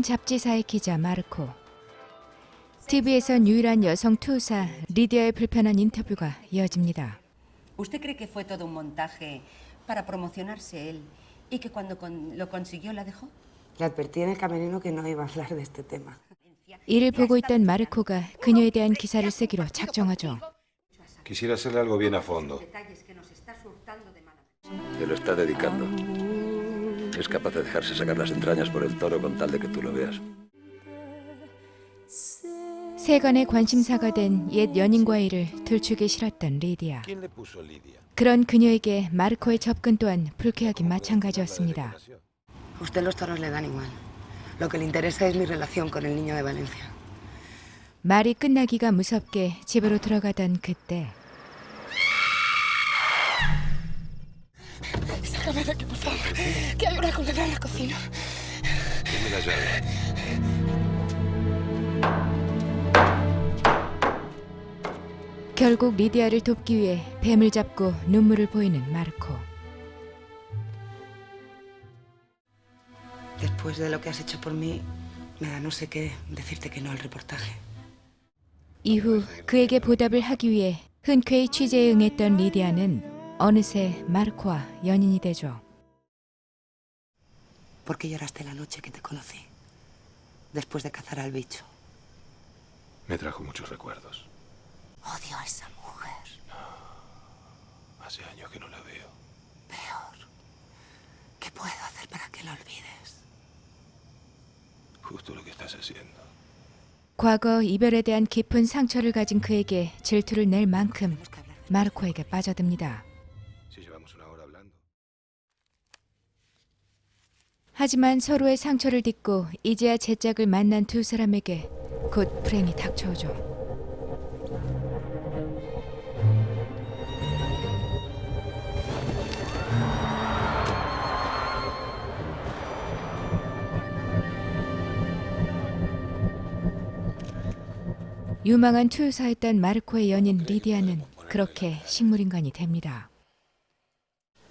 한 잡지사의 기자 마르코. TV에선 유일한 여성 투우사 리디아의 불편한 인터뷰가 이어집니다. ¿Usted cree que fue todo un montaje para promocionarse él y que cuando lo consiguió la dejó? Le advertí en el camerino que no iba a hablar de este tema. 이를 보고 있던 마르코가 그녀에 대한 기사를 쓰기로 작정하죠. Quisiera hacerle algo bien a fondo. Se lo está dedicando. Es capaz de dejarse sacar las entrañas por el toro con tal de que tú lo veas. 세간의 관심사가 된 옛 연인과의 일을 들추기 싫었던 리디아. ¿Quién le puso Lidia? 그런 그녀에게 마르코의 접근 또한 불쾌하긴 마찬가지였습니다. Usted los toros le dan igual. Lo que le interesa es mi relación con el niño de Valencia. 말이 끝나기가 무섭게 집으로 들어가던 그때 Sácame de aquí, por favor. Que hay una condena en la cocina. Deme la llave. 결국 리디아를 돕기 위해 뱀을 잡고 눈물을 보이는 마르코. Después de lo que has hecho por mí, me da no sé qué decirte que no al reportaje. 이후 그에게 보답을 하기 위해 흔쾌히 취재에 응했던 리디아는 어느새 마르코와 연인이 되죠. ¿Por qué lloraste la noche que te conocí? Después de cazar al bicho. Me trajo muchos recuerdos. Odio a esa mujer. Hace años que no la veo. Peor. ¿Qué puedo hacer para que la olvides? Justo lo que estás haciendo. 과거 이별에 대한 깊은 상처를 가진 그에게 질투를 낼 만큼 마르코에게 빠져듭니다. Si llevamos una hora hablando. 하지만 서로의 상처를 딛고 이제야 제짝을 만난 두 사람에게 곧 불행이 닥쳐오죠. 유망한 투유사였던 마르코의 연인 리디아는 그렇게 식물인간이 됩니다.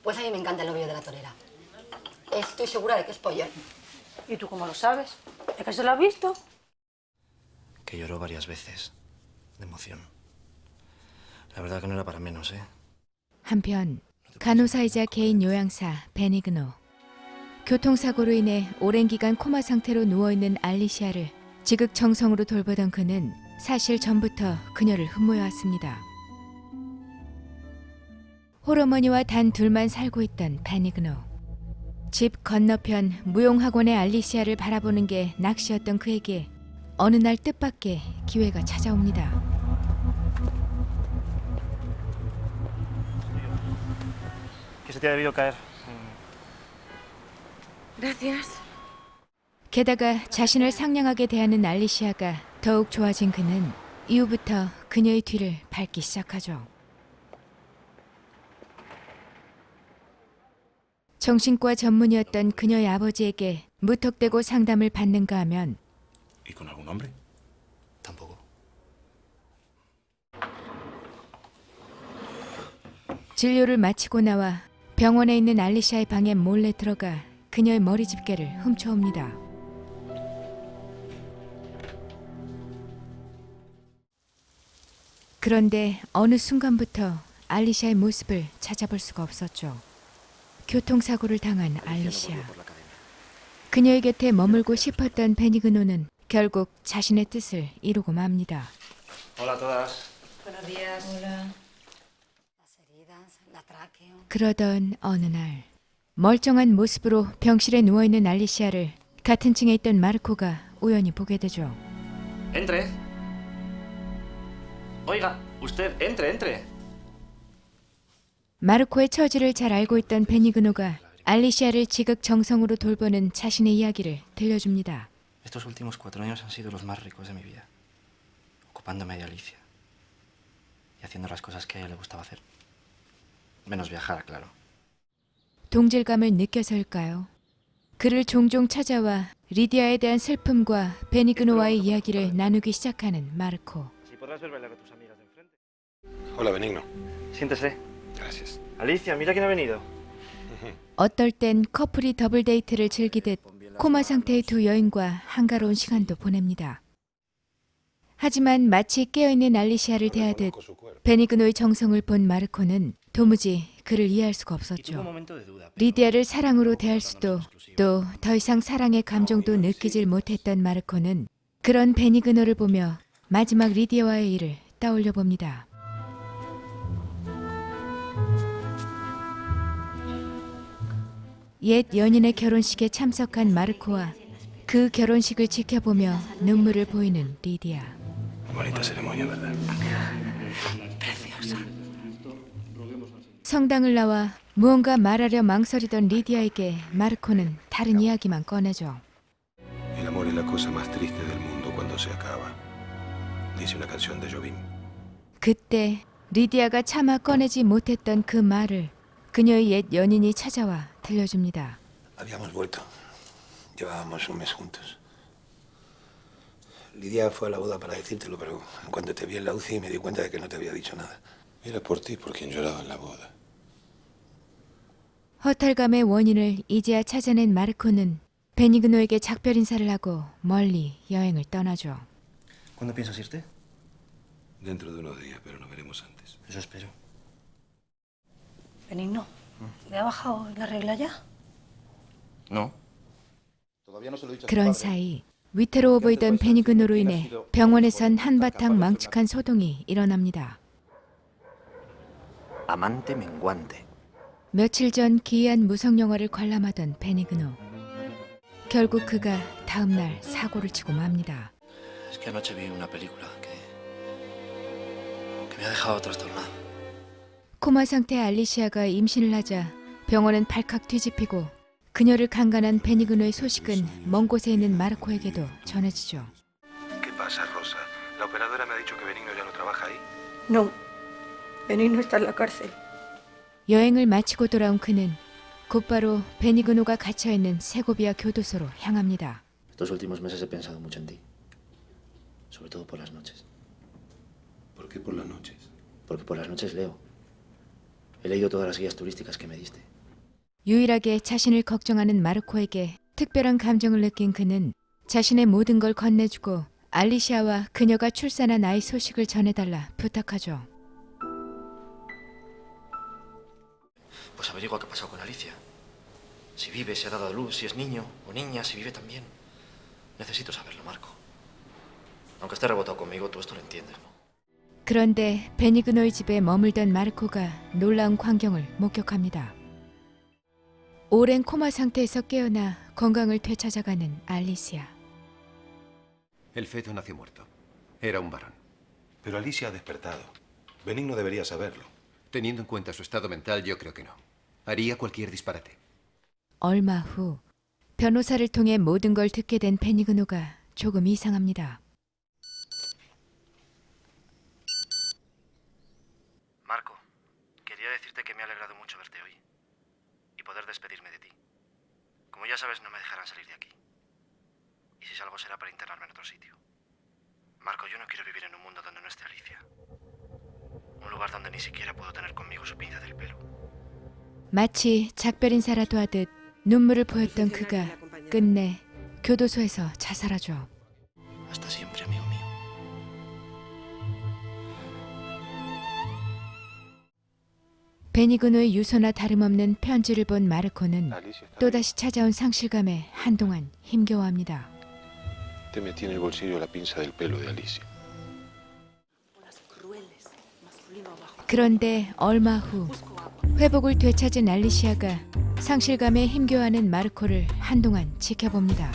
Pues a mí me encanta el novio de la torera. Estoy segura de que es pollón. ¿Y tú cómo lo sabes? ¿Es que se lo has visto? Que lloró varias veces, de emoción. La verdad que no era para menos, ¿eh? 한편 간호사이자 개인 요양사 베니그노. 교통사고로 인해 오랜 기간 코마 상태로 누워있는 알리시아를 지극정성으로 돌보던 그는 사실 전부터 그녀를 흠모해왔습니다. 홀어머니와 단 둘만 살고 있던 베니그노. 집 건너편 무용학원의 알리시아를 바라보는 게 낚시였던 그에게 어느 날 뜻밖의 기회가 찾아옵니다. Que se te ha debido caer. Gracias. 게다가 자신을 상냥하게 대하는 알리시아가 더욱 좋아진 그는 이후부터 그녀의 뒤를 밟기 시작하죠. 정신과 전문의였던 그녀의 아버지에게 무턱대고 상담을 받는가 하면 ¿Y con algún hombre? Tampoco. 진료를 마치고 나와 병원에 있는 알리시아의 방에 몰래 들어가 그녀의 머리 집게를 훔쳐옵니다. 그런데 어느 순간부터 알리시아의 모습을 찾아볼 수가 없었죠. 교통사고를 당한 알리시아. 그녀의 곁에 머물고 싶었던 베니그노는 결국 자신의 뜻을 이루고 맙니다. Hola a todas. Buenos días. Hola. Las heridas, la tráqueo. 그러던 어느 날 멀쩡한 모습으로 병실에 누워있는 알리시아를 같은 층에 있던 마르코가 우연히 보게 되죠. Entre. Oiga, usted, entre. 마르코의 처지를 잘 알고 있던 베니그노가 알리시아를 지극정성으로 돌보는 자신의 이야기를 들려줍니다. Estos últimos 4 años han sido los más ricos de mi vida. Ocupándome de Alicia. Y haciendo las cosas que a ella le gustaba hacer. Menos viajar, claro. 동질감을 느껴서일까요? 그를 종종 찾아와 리디아에 대한 슬픔과 베니그노와의 이야기를 나누기 시작하는 마르코. Si podrás ver bailar a tus amigas de enfrente. Hola, Benigno. Siéntese. Gracias. Alicia, mira quién ha venido. 어떨 땐 커플이 더블 데이트를 즐기듯 코마 상태의 두 여인과 한가로운 시간도 보냅니다. 하지만 마치 깨어있는 알리시아를 대하듯 베니그노의 정성을 본 마르코는 도무지 그를 이해할 수가 없었죠. 리디아를 사랑으로 대할 수도 또 더 이상 사랑의 감정도 느끼질 못했던 마르코는 그런 베니그노를 보며 마지막 리디아와의 일을 떠올려 봅니다. 옛 연인의 결혼식에 참석한 마르코와 그 결혼식을 지켜보며 눈물을 보이는 리디아. Bonita ceremonia, ¿verdad? 성당을 나와 무언가 말하려 망설이던 리디아에게 마르코는 다른 이야기만 꺼내죠. El amor es la cosa más triste del mundo cuando se acaba. Dice una canción de Jobim. 그때 리디아가 차마 꺼내지 못했던 그 말을 그녀의 옛 연인이 찾아와 들려줍니다. Habíamos vuelto. Llevábamos un mes juntos. Lidia fue a la boda para decírtelo, pero en cuanto te vi en la UCI me di cuenta de que no te había dicho nada. Era por ti por quien lloraba en la boda. 허탈감의 원인을 이제야 찾아낸 마르코는 베니그노에게 작별 인사를 하고 멀리 여행을 떠나죠. ¿Cuándo piensas irte? Dentro de unos días, pero nos veremos antes. Eso espero. Benigno, ¿le ha bajado la regla ya? No. 그런 사이 위태로워 보이던 베니그노로 인해 병원에선 한바탕 망측한 소동이 일어납니다. Amante menguante. 며칠 전 기이한 무성 영화를 관람하던 베니그노. 결국 그가 다음 날 사고를 치고 맙니다. Es que anoche vi una película que me ha dejado trastornado. 코마 상태의 알리시아가 임신을 하자 병원은 발칵 뒤집히고 그녀를 강간한 베니그노의 소식은 먼 곳에 있는 마르코에게도 전해지죠. ¿Qué pasa, Rosa? La operadora me ha dicho que Benigno ya no trabaja ahí. No, Benigno está en la cárcel. 여행을 마치고 돌아온 그는 곧바로 베니그노가 갇혀있는 세고비아 교도소로 향합니다. Estos últimos meses he pensado mucho en ti. Sobre todo por las noches. ¿Por qué por las noches? Porque por las noches leo. He leído todas las guías turísticas que me diste. 유일하게 자신을 걱정하는 마르코에게 특별한 감정을 느낀 그는 자신의 모든 걸 건네주고 알리시아와 그녀가 출산한 아이 소식을 전해달라 부탁하죠. Pues averigua qué ha pasado con Alicia. Si vive, si ha dado a luz, si es niño o niña, si vive también. Necesito saberlo, Marco. Aunque esté rebotado conmigo, tú esto lo entiendes, ¿no? 그런데 베니그노의 집에 머물던 마르코가 놀라운 광경을 목격합니다. 오랜 코마 상태에서 깨어나 건강을 되찾아가는 알리시아. El feto nació muerto. Era un varón. Pero Alicia ha despertado. Benigno debería saberlo. Teniendo en cuenta su estado mental, yo creo que no. Haría cualquier disparate. 얼마 후 변호사를 통해 모든 걸 듣게 된 베니그노가 조금 이상합니다. Marco, quería decirte que me ha alegrado mucho verte hoy y poder despedirme de ti. Como ya sabes, no me dejarán salir de aquí. Y si salgo será para internarme en otro sitio. Marco, yo no quiero vivir en un mundo donde no esté Alicia. Un lugar donde ni siquiera puedo tener conmigo su pinza del pelo. 마치 작별 인사라도 하듯 눈물을 보였던 그가 끝내 교도소에서 자살하죠. Hasta siempre, amigo mío. 베니그노의 유서나 다름없는 편지를 본 마르코는 또다시 찾아온 상실감에 한동안 힘겨워합니다. Te metí en el bolsillo la pinza del pelo de Alicia. 그런데 얼마 후 회복을 되찾은 알리시아가 상실감에 힘겨워하는 마르코를 한동안 지켜봅니다.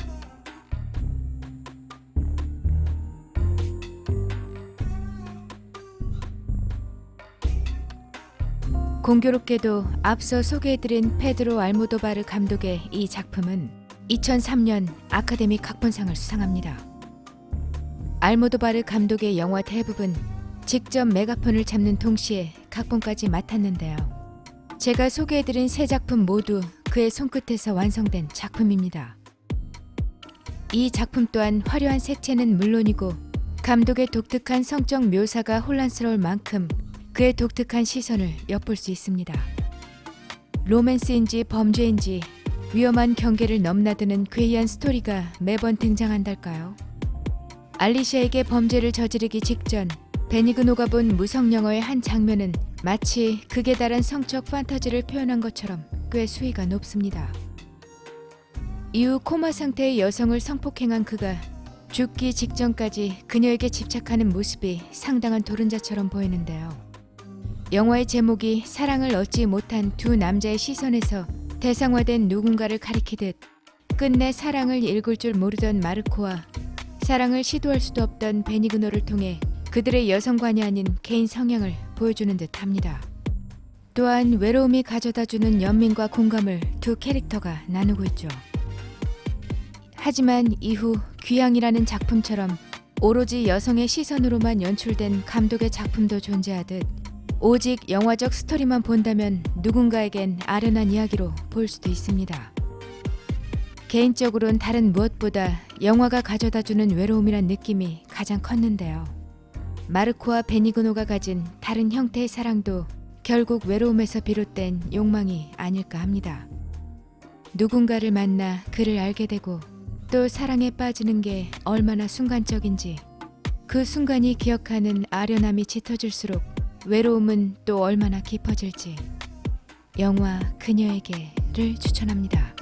공교롭게도 앞서 소개해드린 페드로 알모도바르 감독의 이 작품은 2003년 아카데미 각본상을 수상합니다. 알모도바르 감독의 영화 대부분 직접 메가폰을 잡는 동시에 각본까지 맡았는데요. 제가 소개해드린 세 작품 모두 그의 손끝에서 완성된 작품입니다. 이 작품 또한 화려한 색채는 물론이고 감독의 독특한 성적 묘사가 혼란스러울 만큼 그의 독특한 시선을 엿볼 수 있습니다. 로맨스인지 범죄인지 위험한 경계를 넘나드는 괴이한 스토리가 매번 등장한달까요? 알리샤에게 범죄를 저지르기 직전 베니그노가 본 무성 영화의 한 장면은 마치 극에 달한 성적 판타지를 표현한 것처럼 꽤 수위가 높습니다. 이후 코마 상태의 여성을 성폭행한 그가 죽기 직전까지 그녀에게 집착하는 모습이 상당한 도른자처럼 보이는데요. 영화의 제목이 사랑을 얻지 못한 두 남자의 시선에서 대상화된 누군가를 가리키듯 끝내 사랑을 읽을 줄 모르던 마르코와 사랑을 시도할 수도 없던 베니그노를 통해 그들의 여성관이 아닌 개인 성향을 보여주는 듯합니다. 또한 외로움이 가져다주는 연민과 공감을 두 캐릭터가 나누고 있죠. 하지만 이후 귀향이라는 작품처럼 오로지 여성의 시선으로만 연출된 감독의 작품도 존재하듯 오직 영화적 스토리만 본다면 누군가에겐 아련한 이야기로 보일 수도 있습니다. 개인적으론 다른 무엇보다 영화가 가져다주는 외로움이란 느낌이 가장 컸는데요. 마르코와 베니그노가 가진 다른 형태의 사랑도 결국 외로움에서 비롯된 욕망이 아닐까 합니다. 누군가를 만나 그를 알게 되고 또 사랑에 빠지는 게 얼마나 순간적인지 그 순간이 기억하는 아련함이 짙어질수록 외로움은 또 얼마나 깊어질지 영화 그녀에게를 추천합니다.